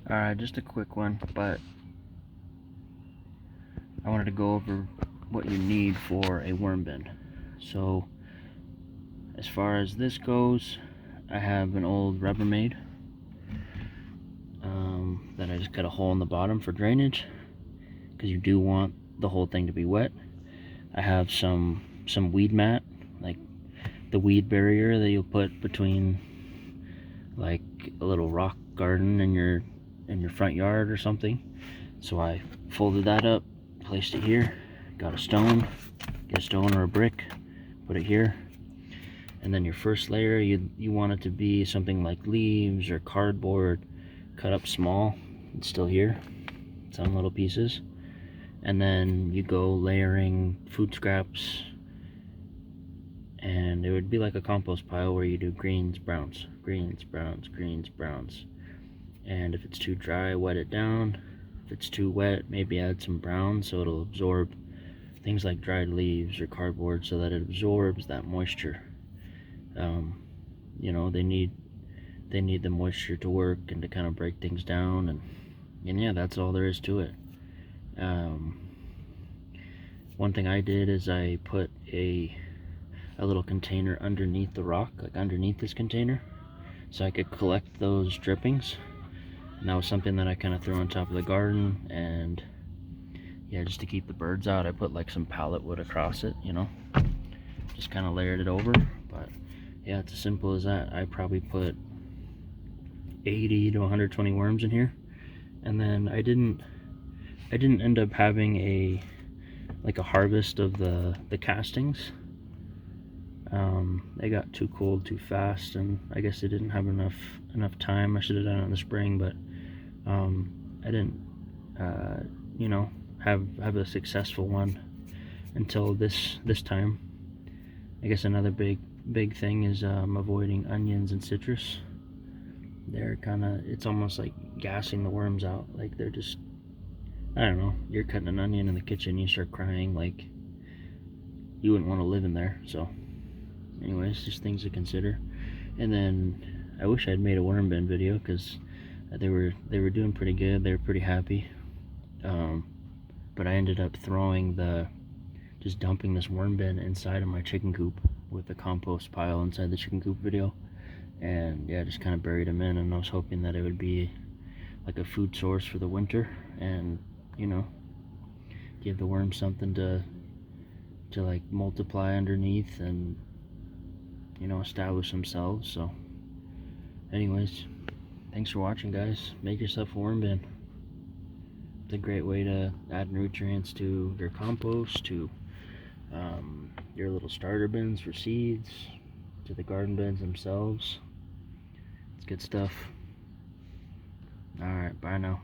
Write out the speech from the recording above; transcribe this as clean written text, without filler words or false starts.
Alright, just a quick one, but I wanted to go over what you need for a worm bin. So, as far as this goes, I have an old Rubbermaid that I just cut a hole in the bottom for drainage, because you do want the whole thing to be wet. I have some weed mat, like the weed barrier that you'll put between like a little rock garden in your front yard or something. So I folded that up, placed it here, got a stone, get a stone or a brick, put it here, and then your first layer, you want it to be something like leaves or cardboard, cut up small. It's still here, some little pieces, and then you go layering food scraps, and it would be like a compost pile where you do greens, browns, greens, browns, greens, browns. And if it's too dry, wet it down. If it's too wet, maybe add some brown so it'll absorb things like dried leaves or cardboard, so that it absorbs that moisture. You know, they need the moisture to work and to kind of break things down, and yeah, that's all there is to it. One thing I did is I put a little container underneath the rock, like underneath this container, so I could collect those drippings. And that was something that I kind of threw on top of the garden, and yeah, just to keep the birds out, I put like some pallet wood across it, you know, just kind of layered it over. But yeah, it's as simple as that. I probably put 80 to 120 worms in here, and then I didn't end up having a harvest of the castings. They got too cold too fast, and I guess they didn't have enough time. I should have done it in the spring, but I didn't you know, have a successful one until this time. I guess another big thing is avoiding onions and citrus. They're it's almost like gassing the worms out. Like they're just, I don't know, you're cutting an onion in the kitchen, you start crying, like you wouldn't want to live in there. So anyways, just things to consider. And then I wish I'd made a worm bin video, because they were doing pretty good. They were pretty happy. But I ended up just dumping this worm bin inside of my chicken coop with the compost pile inside the chicken coop video. And yeah, just kind of buried them in, and I was hoping that it would be like a food source for the winter, and you know, give the worms something to like multiply underneath and, you know, establish themselves. So anyways, thanks for watching, guys. Make yourself a worm bin. It's a great way to add nutrients to your compost, to your little starter bins for seeds, to the garden beds themselves. It's good stuff. Alright, bye now.